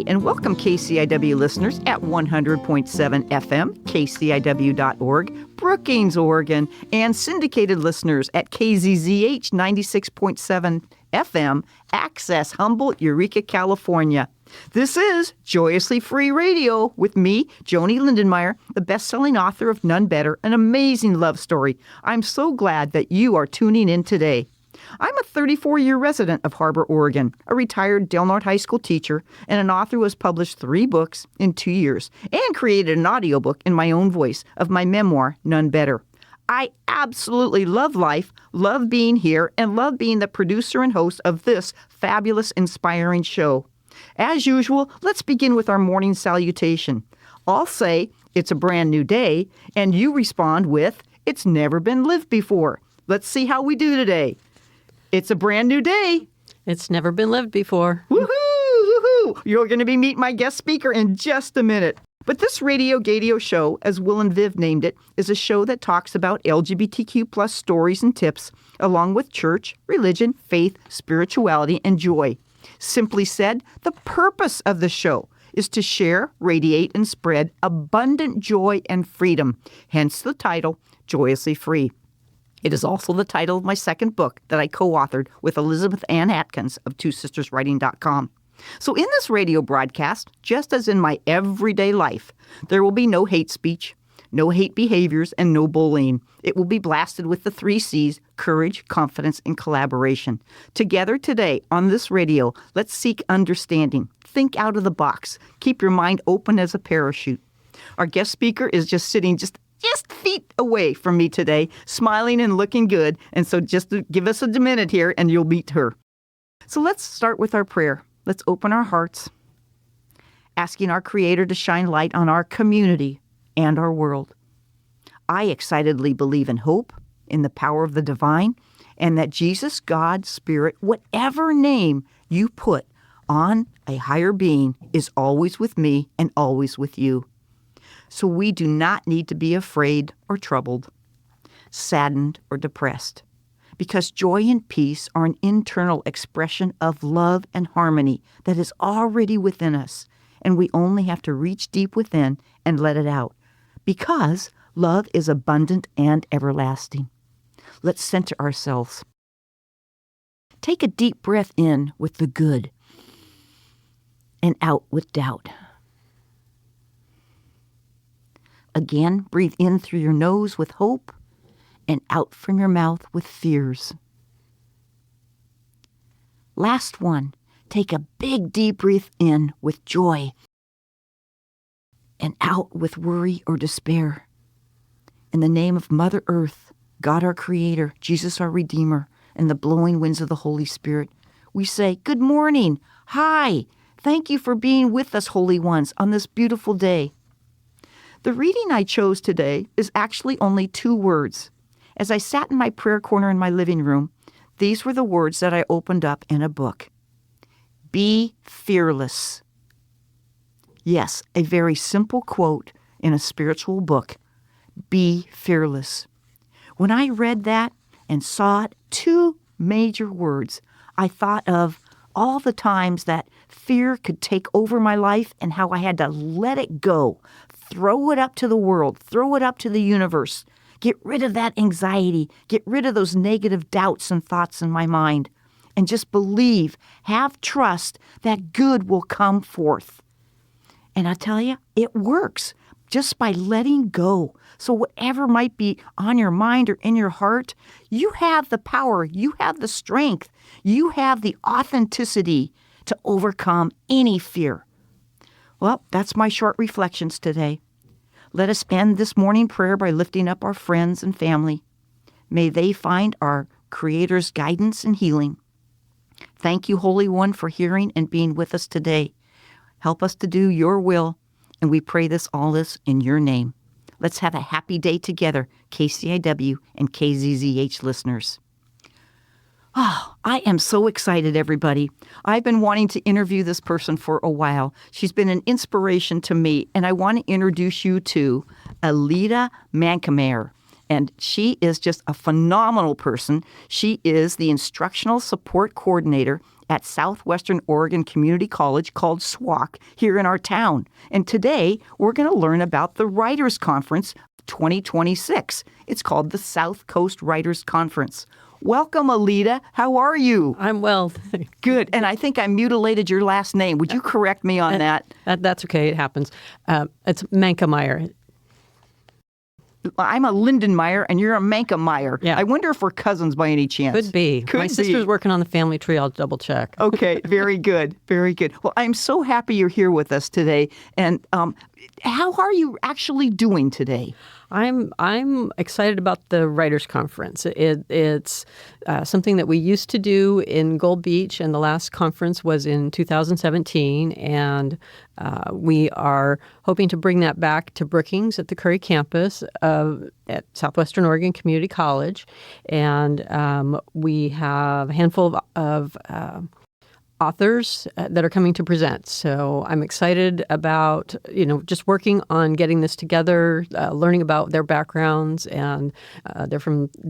and welcome KCIW listeners at 100.7 FM, kciw.org, Brookings, Oregon, and syndicated listeners at KZZH 96.7 FM, Access, Humboldt, Eureka, California. This is Joyously Free Radio with me, Joanie Lindenmeyer, the best-selling author of None Better, an amazing love story. I'm so glad that you are tuning in today. I'm a 34-year resident of Harbor, Oregon, a retired Del Norte High School teacher, and an author who has published 3 books in 2 years and created an audiobook in my own voice of my memoir, None Better. I absolutely love life, love being here, and love being the producer and host of this fabulous, inspiring show. As usual, let's begin with our morning salutation. I'll say, it's a brand new day, and you respond with, it's never been lived before. Let's see how we do today. It's a brand new day. It's never been lived before. Woohoo! Woohoo! You're going to be meeting my guest speaker in just a minute. But this Radio Gadio show, as Will and Viv named it, is a show that talks about LGBTQ plus stories and tips, along with church, religion, faith, spirituality, and joy. Simply said, the purpose of the show is to share, radiate, and spread abundant joy and freedom, hence the title, Joyously Free. It is also the title of my second book that I co-authored with Elizabeth Ann Atkins of twosisterswriting.com. So in this radio broadcast, just as in my everyday life, there will be no hate speech, no hate behaviors, and no bullying. It will be blasted with the 3 C's, courage, confidence, and collaboration. Together today on this radio, let's seek understanding. Think out of the box. Keep your mind open as a parachute. Our guest speaker is just sitting just feet away from me today, smiling and looking good. And so just give us a minute here and you'll meet her. So let's start with our prayer. Let's open our hearts, asking our Creator to shine light on our community and our world. I excitedly believe in hope, in the power of the divine, and that Jesus, God, Spirit, whatever name you put on a higher being, is always with me and always with you. So we do not need to be afraid or troubled, saddened or depressed, because joy and peace are an internal expression of love and harmony that is already within us, and we only have to reach deep within and let it out, because love is abundant and everlasting. Let's center ourselves. Take a deep breath in with the good and out with doubt. Again, breathe in through your nose with hope and out from your mouth with fears. Last one, take a big deep breath in with joy and out with worry or despair. In the name of Mother Earth, God our Creator, Jesus our Redeemer, and the blowing winds of the Holy Spirit, we say, good morning, hi, thank you for being with us, Holy Ones, on this beautiful day. The reading I chose today is actually only 2 words. As I sat in my prayer corner in my living room, these were the words that I opened up in a book. Be fearless. Yes, a very simple quote in a spiritual book. Be fearless. When I read that and saw it, 2 major words, I thought of all the times that fear could take over my life and how I had to let it go. Throw it up to the world. Throw it up to the universe. Get rid of that anxiety. Get rid of those negative doubts and thoughts in my mind. And just believe, have trust that good will come forth. And I tell you, it works just by letting go. So whatever might be on your mind or in your heart, you have the power. You have the strength. You have the authenticity to overcome any fear. Well, that's my short reflections today. Let us end this morning prayer by lifting up our friends and family. May they find our Creator's guidance and healing. Thank you, Holy One, for hearing and being with us today. Help us to do your will, and we pray all this in your name. Let's have a happy day together, KCIW and KZZH listeners. Oh, I am so excited, everybody. I've been wanting to interview this person for a while. She's been an inspiration to me, and I want to introduce you to Aleta Mankamyer. And she is just a phenomenal person. She is the Instructional Support Coordinator at Southwestern Oregon Community College called SWOC here in our town. And today we're going to learn about the Writers Conference 2026. It's called the South Coast Writers Conference. Welcome, Aleta. How are you? I'm well. Good. And I think I mutilated your last name. Would you correct me on that? That's okay. It happens. It's Mankamyer. I'm a Lindenmeyer and you're a Mankamyer. Yeah. I wonder if we're cousins by any chance. Could be. My sister's working on the family tree. I'll double check. Okay. Very good. Very good. Well, I'm so happy you're here with us today. And how are you actually doing today? I'm excited about the Writers Conference. It's something that we used to do in Gold Beach, and the last conference was in 2017. And we are hoping to bring that back to Brookings at the Curry campus at Southwestern Oregon Community College. And we have a handful of authors that are coming to present. So I'm excited about, just working on getting this together, learning about their backgrounds, and they're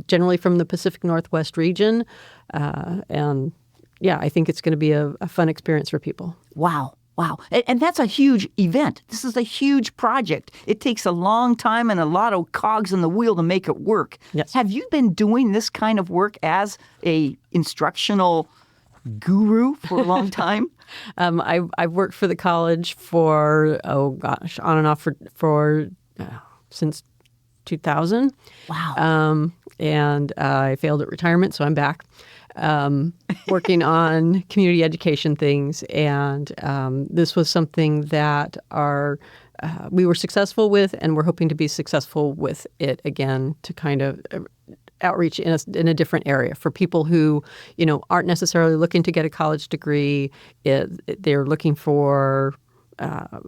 generally from the Pacific Northwest region. And yeah, I think it's going to be a fun experience for people. Wow. Wow. And that's a huge event. This is a huge project. It takes a long time and a lot of cogs in the wheel to make it work. Yes. Have you been doing this kind of work as a instructional guru for a long time? I've worked for the college for, on and off for since 2000. Wow. And I failed at retirement, so I'm back working on community education things. And this was something that we were successful with, and we're hoping to be successful with it again to kind of outreach in a different area for people who, aren't necessarily looking to get a college degree. They're looking for an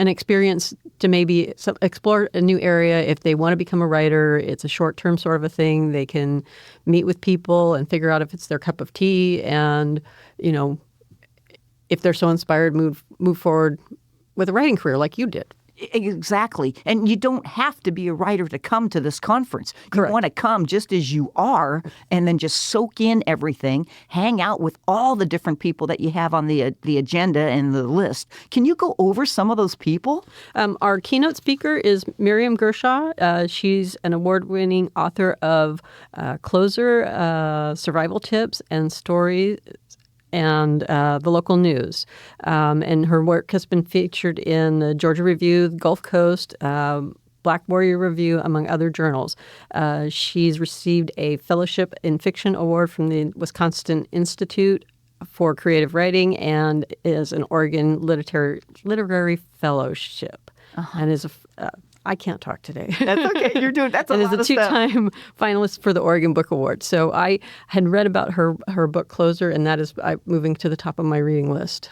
experience to maybe explore a new area. If they want to become a writer, it's a short-term sort of a thing. They can meet with people and figure out if it's their cup of tea, and if they're so inspired, move forward with a writing career like you did. Exactly. And you don't have to be a writer to come to this conference. Correct. You want to come just as you are and then just soak in everything, hang out with all the different people that you have on the agenda and the list. Can you go over some of those people? Our keynote speaker is Miriam Gershow. She's an award-winning author of Closer, Survival Tips, and Stories, and the local news. And her work has been featured in the Georgia Review, Gulf Coast, Black Warrior Review, among other journals. She's received a Fellowship in Fiction Award from the Wisconsin Institute for Creative Writing, and is an Oregon Literary Fellowship. And is I can't talk today. That's okay. You're doing that's a lot of stuff. And is a two-time finalist for the Oregon Book Award. So I had read about her book Closer, and that is moving to the top of my reading list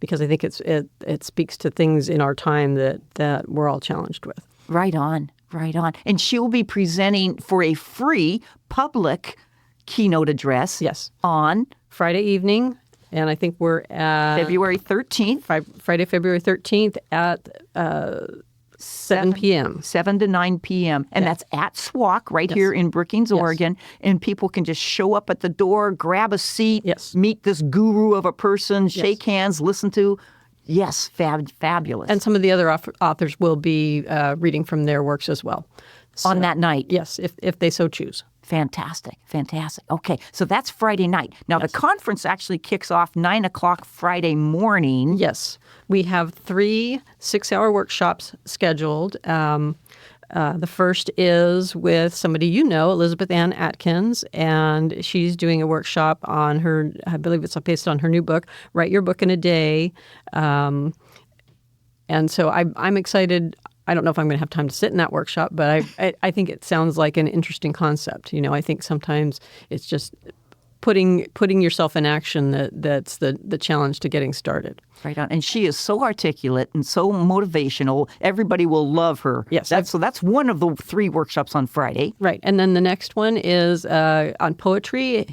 because I think it speaks to things in our time that we're all challenged with. Right on. Right on. And she'll be presenting for a free public keynote address. Yes. On Friday evening. And I think we're at February 13th. Friday, February 13th at 7 p.m. 7 to 9 p.m. And that's at SWOC right here in Brookings, Oregon. And people can just show up at the door, grab a seat, meet this guru of a person, shake hands, listen to. Yes, fabulous. And some of the other authors will be reading from their works as well. So, on that night? Yes, if they so choose. Fantastic. Okay, so that's Friday night. Now, the conference actually kicks off 9 o'clock Friday morning. Yes. We have 3 6-hour workshops scheduled. The first is with somebody Elizabeth Ann Atkins, and she's doing a workshop on her, I believe it's based on her new book, Write Your Book in a Day. And so I'm excited. I don't know if I'm going to have time to sit in that workshop, but I think it sounds like an interesting concept. I think sometimes it's just putting yourself in action that's the challenge to getting started. Right on. And she is so articulate and so motivational. Everybody will love her. Yes. So that's one of the 3 workshops on Friday. Right. And then the next one is on poetry.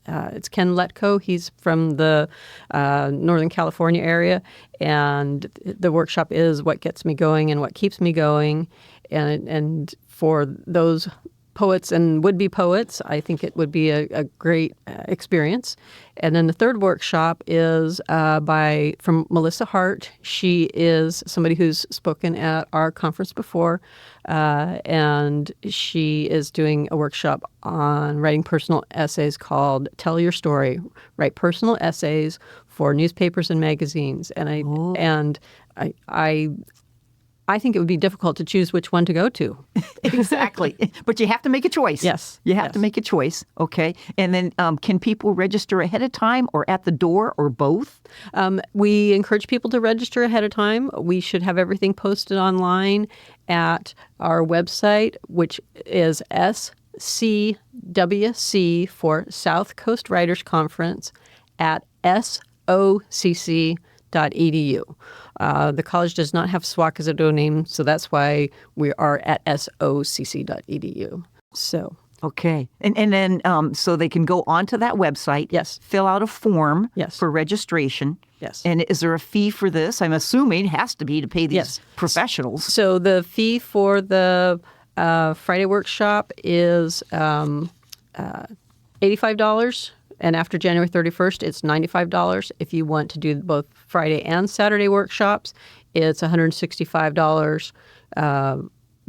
It's Ken Letko. He's from the Northern California area. And the workshop is What Gets Me Going and What Keeps Me Going. And for those poets and would-be poets. I think it would be a great experience. And then the third workshop is from Melissa Hart. She is somebody who's spoken at our conference before, and she is doing a workshop on writing personal essays called Tell Your Story. Write personal essays for newspapers and magazines. And I think it would be difficult to choose which one to go to. Exactly. But you have to make a choice. Yes. You have to make a choice. Okay. And then can people register ahead of time or at the door or both? We encourage people to register ahead of time. We should have everything posted online at our website, which is SCWC for South Coast Writers Conference at SOCC.edu. The college does not have SWOC as a domain, so that's why we are at SOCC.edu. So. Okay. And then so they can go onto that website, Yes. fill out a form Yes. for registration. Yes. And is there a fee for this? I'm assuming it has to be to pay these Yes. professionals. So the fee for the Friday workshop is $85. And after January 31st, it's $95. If you want to do both Friday and Saturday workshops, it's $165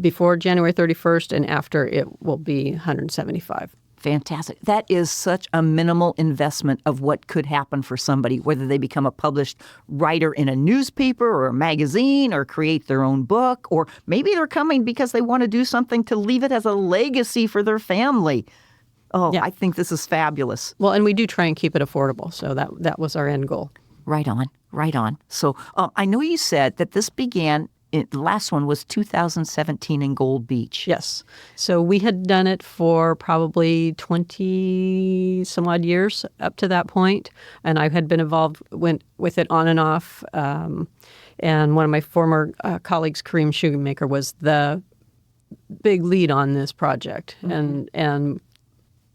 before January 31st, and after it will be $175. Fantastic. That is such a minimal investment of what could happen for somebody, whether they become a published writer in a newspaper or a magazine or create their own book, or maybe they're coming because they want to do something to leave it as a legacy for their family. Oh, Yeah. I think this is fabulous. Well, and we do try and keep it affordable, so that was our end goal. Right on, right on. So I know you said that this began, the last one was 2017 in Gold Beach. Yes. So we had done it for probably 20 some odd years up to that point, and I had been involved with it on and off. And one of my former colleagues, Kareem Shoemaker, was the big lead on this project. Mm-hmm. And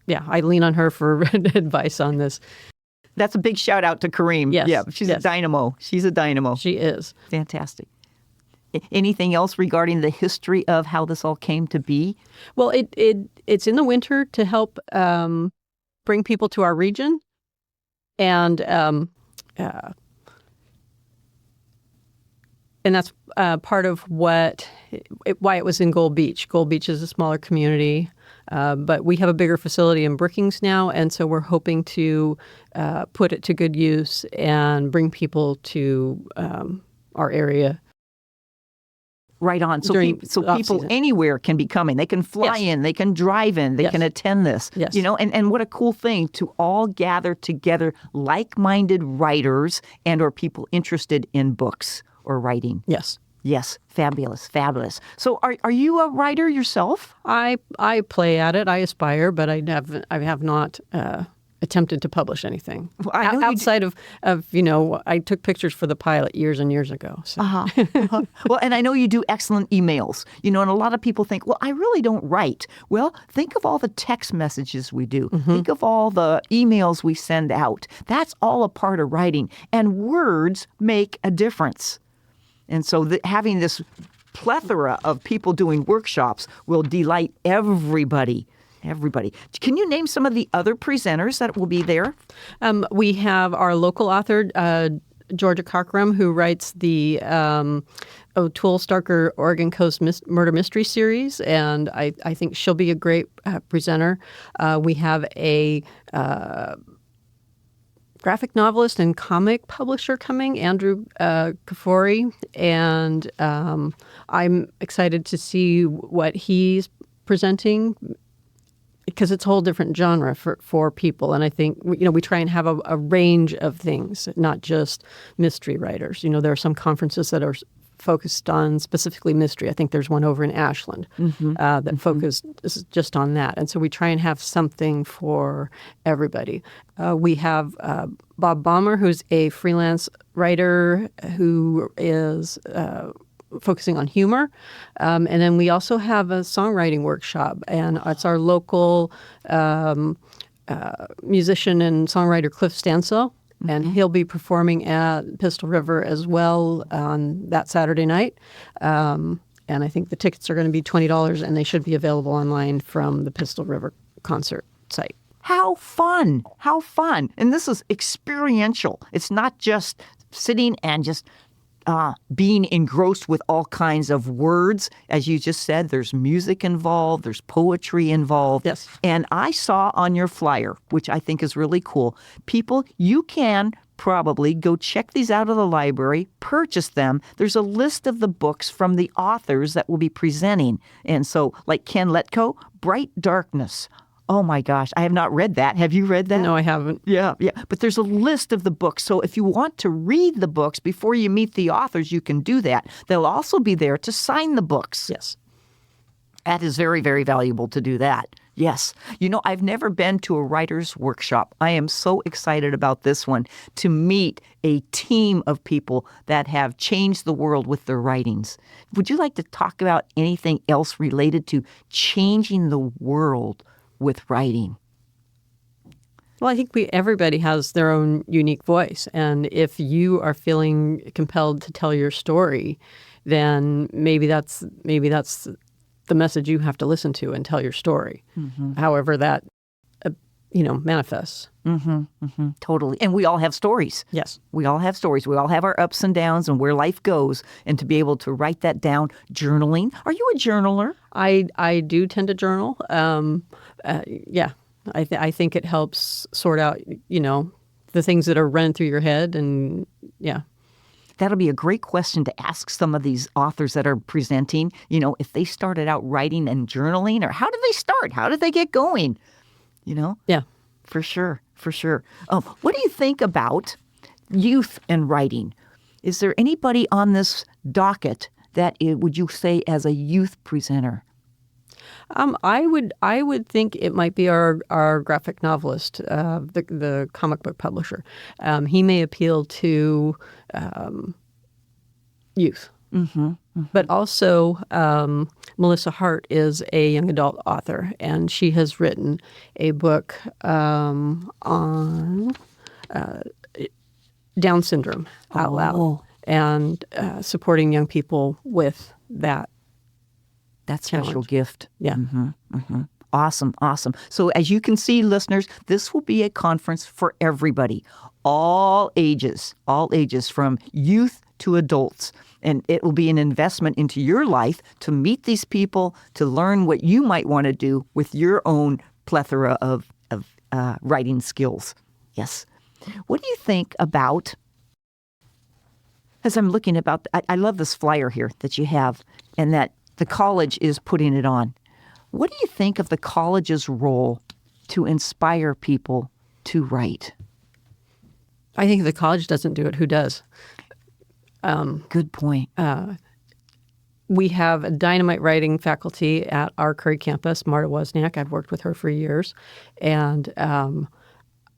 yeah, I lean on her for advice on this. That's a big shout out to Kareem. Yes. Yeah, she's a dynamo. She's a dynamo. She is. Fantastic. Anything else regarding the history of how this all came to be? Well, it's in the winter to help bring people to our region, and that's part of why it was in Gold Beach. Gold Beach is a smaller community, but we have a bigger facility in Brookings now, and so we're hoping to put it to good use and bring people to our area. Right on. So, people anywhere can be coming. They can fly in. They can drive in. They can attend this. Yes. You know, and what a cool thing to all gather together, like-minded writers and or people interested in books or writing. Yes. Yes. Fabulous. Fabulous. So are you a writer yourself? I play at it. I aspire, but I have not attempted to publish anything. Well, I know outside of I took pictures for the pilot years and years ago. So. Well, and I know you do excellent emails, and a lot of people think, well, I really don't write. Well, think of all the text messages we do. Mm-hmm. Think of all the emails we send out. That's all a part of writing, and words make a difference. And so having this plethora of people doing workshops will delight everybody. Everybody. Can you name some of the other presenters that will be there? We have our local author, Georgia Cockrum, who writes the O'Toole Starker Oregon Coast Murder Mystery Series, and I think she'll be a great presenter. We have a graphic novelist and comic publisher coming, Andrew Kafori, and I'm excited to see what he's presenting, because it's a whole different genre for people. And I think, we try and have a range of things, not just mystery writers. There are some conferences that are focused on specifically mystery. I think there's one over in Ashland that focuses just on that. And so we try and have something for everybody. We have Bob Baumer, who's a freelance writer who is focusing on humor. And then we also have a songwriting workshop, and it's our local musician and songwriter Cliff Stansell, and he'll be performing at Pistol River as well on that Saturday night. And I think the tickets are going to be $20, and they should be available online from the Pistol River concert site. How fun. How fun. And this is experiential. It's not just sitting and just being engrossed with all kinds of words. As you just said, there's music involved, there's poetry involved. Yes. And I saw on your flyer, which I think is really cool, people, you can probably go check these out of the library, purchase them. There's a list of the books from the authors that will be presenting. And so, like Ken Letko, Bright Darkness. Oh my gosh, I have not read that. Have you read that? No, I haven't. Yeah. But there's a list of the books. So if you want to read the books before you meet the authors, you can do that. They'll also be there to sign the books. Yes. That is very, very valuable to do that. Yes. You know, I've never been to a writer's workshop. I am so excited about this one, to meet a team of people that have changed the world with their writings. Would you like to talk about anything else related to changing the world with writing? Well, I think everybody has their own unique voice. And if you are feeling compelled to tell your story, then maybe that's the message you have to listen to and tell your story. Mm-hmm. However that, manifests. Mm-hmm, mm-hmm, totally. And we all have stories. Yes. We all have stories. We all have our ups and downs and where life goes. And to be able to write that down, journaling. Are you a journaler? I do tend to journal. Yeah. I think it helps sort out, the things that are running through your head. And yeah. That'll be a great question to ask some of these authors that are presenting, if they started out writing and journaling, or how did they start? How did they get going? Yeah. For sure. What do you think about youth and writing? Is there anybody on this docket that would you say as a youth presenter? I would think it might be our graphic novelist, the comic book publisher. He may appeal to youth. Mm-hmm, mm-hmm. But also, Melissa Hart is a young adult author, and she has written a book on Down syndrome out loud, and supporting young people with that. That special gift. Yeah. Mm-hmm, mm-hmm. Awesome. So as you can see, listeners, this will be a conference for everybody, all ages from youth to adults. And it will be an investment into your life to meet these people, to learn what you might want to do with your own plethora of writing skills. Yes. What do you think about, as I'm looking about, I love this flyer here that you have, and that the college is putting it on. What do you think of the college's role to inspire people to write? I think if the college doesn't do it, who does? Good point. We have a dynamite writing faculty at our Curry campus, Marta Wozniak. I've worked with her for years. And when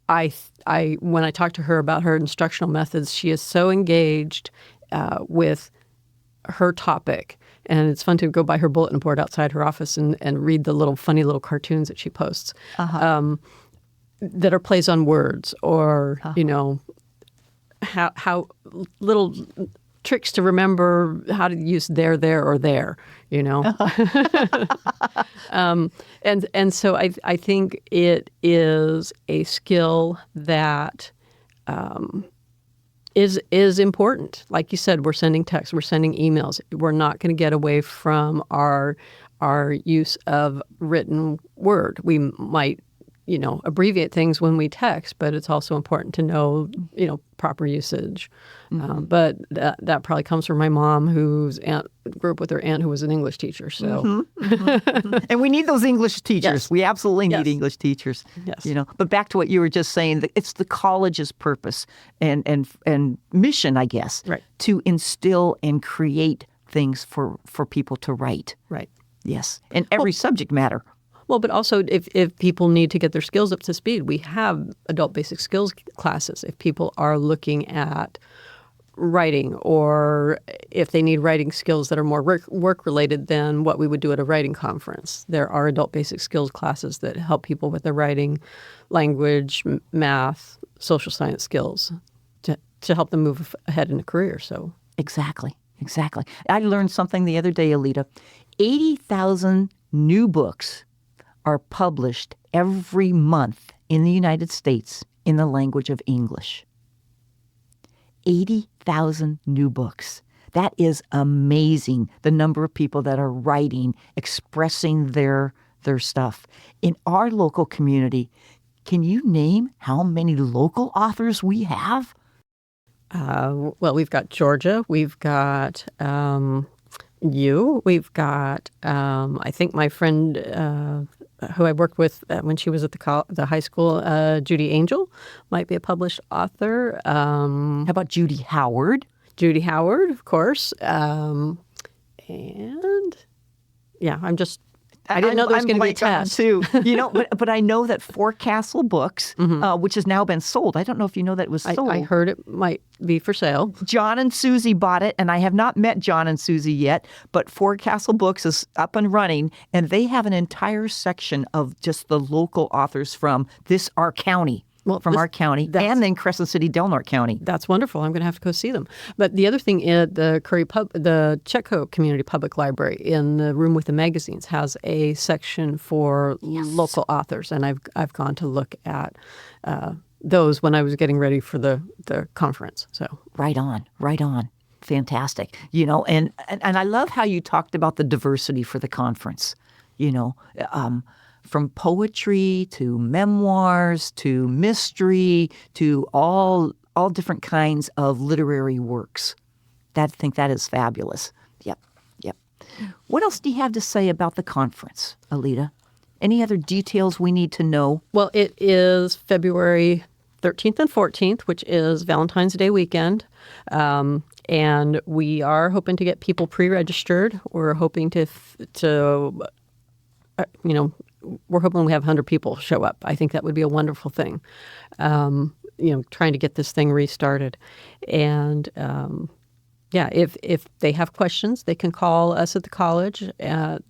I talk to her about her instructional methods, she is so engaged with her topic. And it's fun to go by her bulletin board outside her office and read the funny little cartoons that she posts that are plays on words, or, how little tricks to remember how to use there, or there, And so I think it is a skill that is important. Like you said, we're sending texts, we're sending emails. We're not going to get away from our use of written word. We might, abbreviate things when we text, but it's also important to know, proper usage. Mm-hmm. But that probably comes from my mom, whose aunt grew up with her aunt who was an English teacher. So, mm-hmm. And we need those English teachers. Yes. We absolutely need English teachers. Yes. But back to what you were just saying, it's the college's purpose and mission, I guess, right, to instill and create things for people to write. Right. Yes. And every subject matter. Well, but also if people need to get their skills up to speed, we have adult basic skills classes. If people are looking at writing, or if they need writing skills that are more work-related than what we would do at a writing conference, there are adult basic skills classes that help people with their writing, language, math, social science skills to help them move ahead in a career. So Exactly. Exactly. I learned something the other day, Aleta. 80,000 new books are published every month in the United States in the language of English. 80,000 new books. That is amazing, the number of people that are writing, expressing their stuff. In our local community, can you name how many local authors we have? Well, we've got Georgia. We've got you. We've got, I think my friend who I worked with when she was at the high school, Judy Angel, might be a published author. How about Judy Howard? Judy Howard, of course. And yeah, I didn't know there was going to be a test. Too. But I know that Forecastle Books, which has now been sold. I don't know if you know that it was sold. I heard it might be for sale. John and Susie bought it, and I have not met John and Susie yet, but Forecastle Books is up and running, and they have an entire section of just the local authors from our county. Our county, and then Crescent City, Delnor County. That's wonderful. I'm going to have to go see them. But the other thing is the Chetco Community Public Library in the room with the magazines has a section for local authors, and I've gone to look at those when I was getting ready for the conference. So right on. Fantastic. And I love how you talked about the diversity for the conference. From poetry to memoirs to mystery to all different kinds of literary works. I think that is fabulous. Yep. What else do you have to say about the conference, Aleta? Any other details we need to know? Well, it is February 13th and 14th, which is Valentine's Day weekend. And we are hoping to get people pre-registered. We're hoping we're hoping we have 100 people show up. I think that would be a wonderful thing, trying to get this thing restarted. And, if they have questions, they can call us at the college at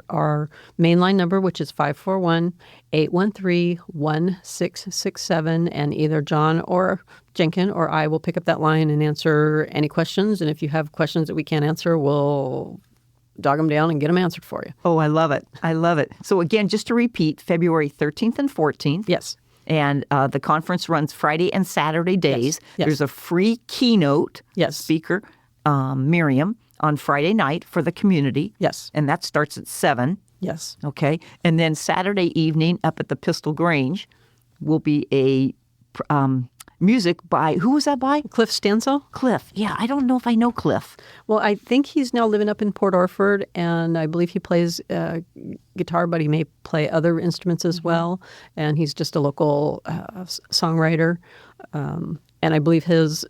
our mainline number, which is 541-813-1667. And either John or Jenkin or I will pick up that line and answer any questions. And if you have questions that we can't answer, we'll dog them down and get them answered for you. Oh, I love it. So again, just to repeat, February 13th and 14th. Yes. And the conference runs Friday and Saturday days. Yes. There's a free keynote speaker, Miriam, on Friday night for the community. Yes. And that starts at 7. Yes. Okay. And then Saturday evening up at the Pistol Grange will be a music by, who was that by? Cliff Stansel? Cliff. Yeah, I don't know if I know Cliff. Well, I think he's now living up in Port Orford, and I believe he plays guitar, but he may play other instruments as well. And he's just a local songwriter. And I believe his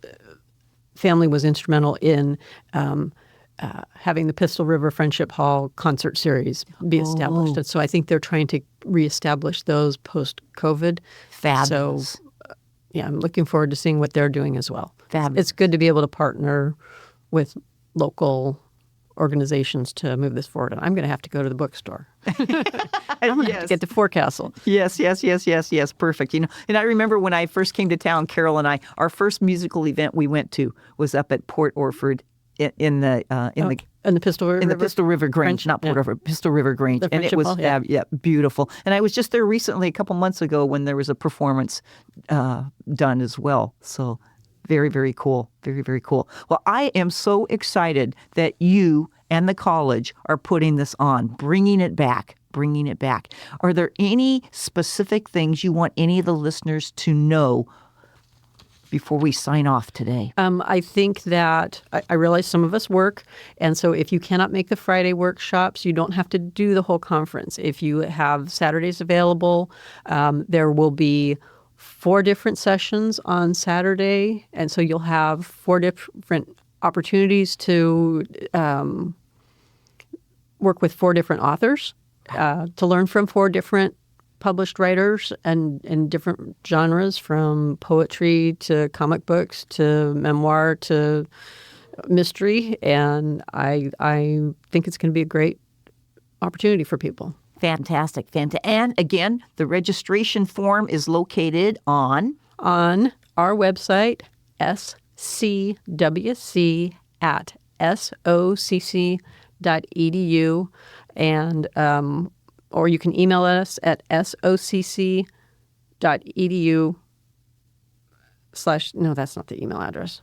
family was instrumental in having the Pistol River Friendship Hall concert series be established. And so I think they're trying to reestablish those post-COVID. Fabulous. So, I'm looking forward to seeing what they're doing as well. Fabulous. It's good to be able to partner with local organizations to move this forward. And I'm going to have to go to the bookstore. I'm going to have to get to Forecastle. Yes. Perfect. And I remember when I first came to town, Carol and I, our first musical event we went to was up at Port Orford in the Pistol River. In the Pistol River Grange, not Port Orford, Pistol River Grange. And it was beautiful. And I was just there recently, a couple months ago, when there was a performance done as well. So very, very cool. Very, very cool. Well, I am so excited that you and the college are putting this on, bringing it back. Are there any specific things you want any of the listeners to know before we sign off today? I think that I realize some of us work, and so if you cannot make the Friday workshops, you don't have to do the whole conference. If you have Saturdays available, there will be 4 different sessions on Saturday, and so you'll have 4 different opportunities to work with 4 different authors, to learn from 4 different published writers and different genres, from poetry to comic books to memoir to mystery. And I think it's going to be a great opportunity for people. Fantastic. And again, the registration form is located on our website, scwc socc.edu, and or you can email us at socc.edu/ no, that's not the email address.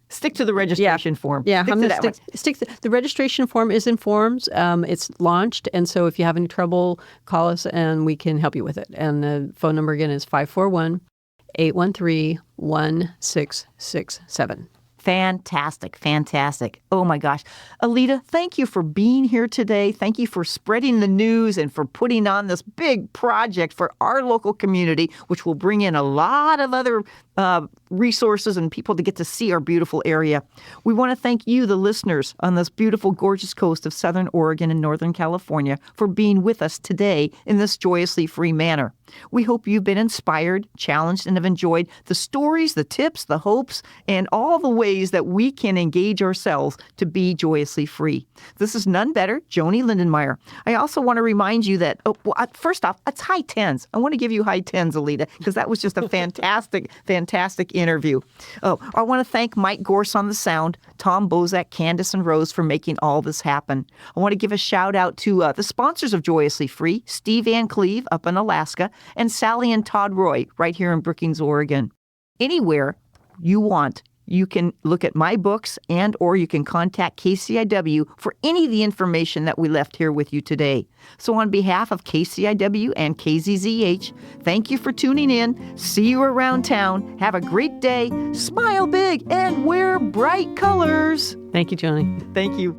Stick to the registration form. Yeah, Stick I'm to going that to one. stick. The registration form is in Forms. It's launched, and so if you have any trouble, call us and we can help you with it. And the phone number again is 541-813-1667. Fantastic, fantastic. Oh my gosh. Aleta, thank you for being here today. Thank you for spreading the news and for putting on this big project for our local community, which will bring in a lot of other resources and people to get to see our beautiful area. We want to thank you, the listeners, on this beautiful, gorgeous coast of Southern Oregon and Northern California for being with us today in this joyously free manner. We hope you've been inspired, challenged, and have enjoyed the stories, the tips, the hopes, and all the ways that we can engage ourselves to be joyously free. This is none better, Joanie Lindenmeyer. I also want to remind you that, first off, it's high tens. I want to give you high tens, Aleta, because that was just a fantastic interview. Oh, I want to thank Mike Gorse on the sound, Tom Bozak, Candace, and Rose for making all this happen. I want to give a shout out to the sponsors of Joyously Free, Steve Van Cleve up in Alaska, and Sally and Todd Roy right here in Brookings, Oregon. Anywhere you want, you can look at my books or you can contact KCIW for any of the information that we left here with you today. So on behalf of KCIW and KZZH, thank you for tuning in. See you around town. Have a great day. Smile big and wear bright colors. Thank you, Joanie. Thank you.